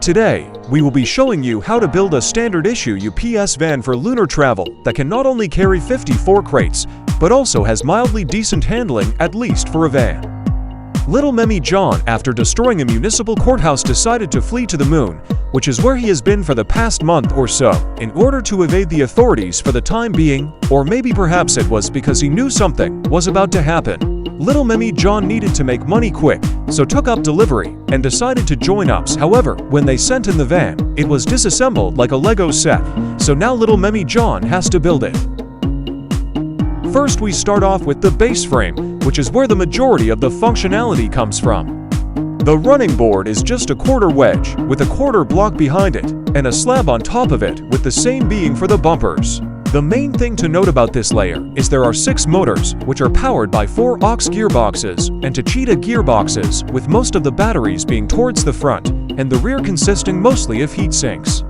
Today, we will be showing you how to build a standard issue UPS van for lunar travel that can not only carry 54 crates, but also has mildly decent handling, at least for a van. Little Memey John, after destroying a municipal courthouse, decided to flee to the moon, which is where he has been for the past month or so, in order to evade the authorities for the time being, or maybe perhaps it was because he knew something was about to happen. Little Memey John needed to make money quick, so took up delivery and decided to join UPS. However, when they sent in the van, it was disassembled like a Lego set, so now Little Memey John has to build it. First, we start off with the base frame, which is where the majority of the functionality comes from. The running board is just a quarter wedge with a quarter block behind it, and a slab on top of it with the same being for the bumpers. The main thing to note about this layer is there are 6 motors, which are powered by 4 aux gearboxes and Cheetah gearboxes, with most of the batteries being towards the front, and the rear consisting mostly of heat sinks.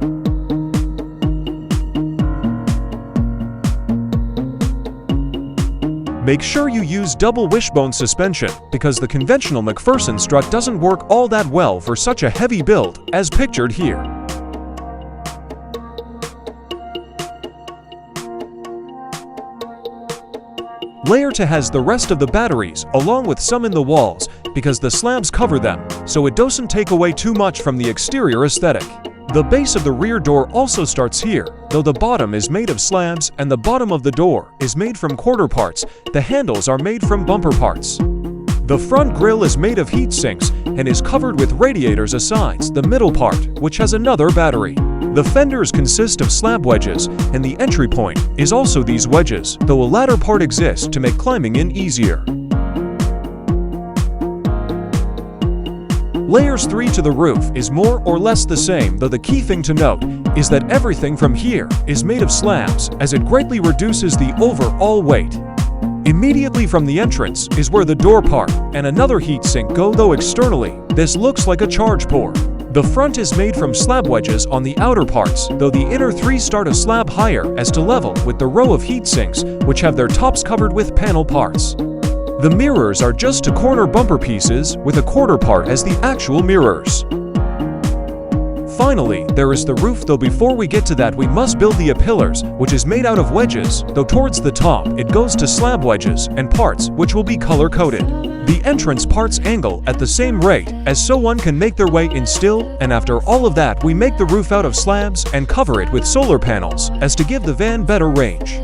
Make sure you use double wishbone suspension, because the conventional McPherson strut doesn't work all that well for such a heavy build, as pictured here. Layer 2 has the rest of the batteries, along with some in the walls, because the slabs cover them, so it doesn't take away too much from the exterior aesthetic. The base of the rear door also starts here, though the bottom is made of slabs and the bottom of the door is made from quarter parts. The handles are made from bumper parts. The front grille is made of heat sinks and is covered with radiators aside the middle part, which has another battery. The fenders consist of slab wedges, and the entry point is also these wedges, though a ladder part exists to make climbing in easier. Layers 3 to the roof is more or less the same, though the key thing to note is that everything from here is made of slabs, as it greatly reduces the overall weight. Immediately from the entrance is where the door part and another heat sink go, though externally this looks like a charge port. The front is made from slab wedges on the outer parts, though the inner 3 start a slab higher as to level with the row of heat sinks, which have their tops covered with panel parts. The mirrors are just 2 corner bumper pieces with a quarter part as the actual mirrors. Finally, there is the roof, though before we get to that we must build the pillars, which is made out of wedges, though towards the top it goes to slab wedges and parts which will be color-coded. The entrance parts angle at the same rate as so one can make their way in still, and after all of that we make the roof out of slabs and cover it with solar panels as to give the van better range.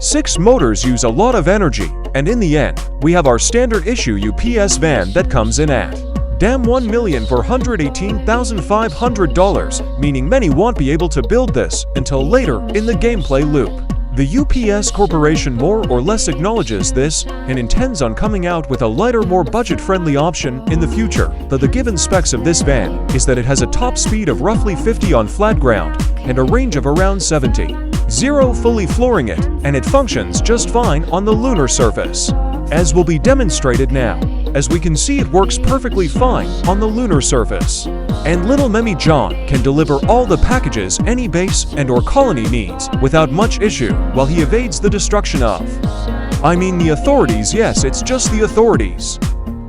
6 motors use a lot of energy, and in the end, we have our standard issue UPS van that comes in at $1,418,500, meaning many won't be able to build this until later in the gameplay loop. The UPS Corporation more or less acknowledges this and intends on coming out with a lighter, more budget-friendly option in the future, though the given specs of this van is that it has a top speed of roughly 50 on flat ground and a range of around 70. 0 fully flooring it, and it functions just fine on the lunar surface, as will be demonstrated now. As we can see, it works perfectly fine on the lunar surface. And Little Memey John can deliver all the packages any base and or colony needs without much issue, while he evades the destruction of, the authorities. Yes, it's just the authorities.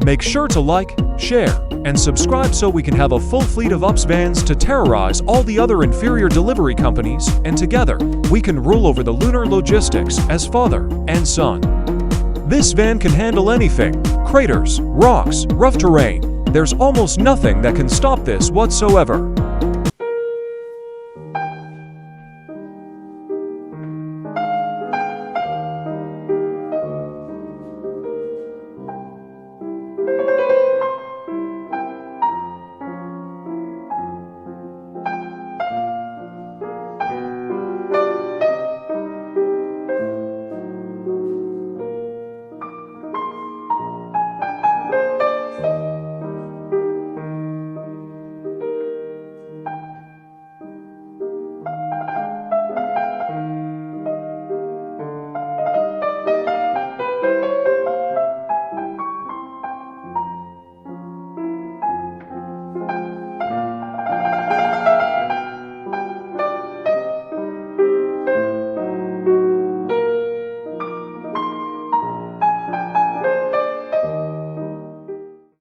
Make sure to like, share, and subscribe so we can have a full fleet of UPS vans to terrorize all the other inferior delivery companies, and together, we can rule over the lunar logistics as father and son. This van can handle anything: craters, rocks, rough terrain. There's almost nothing that can stop this whatsoever.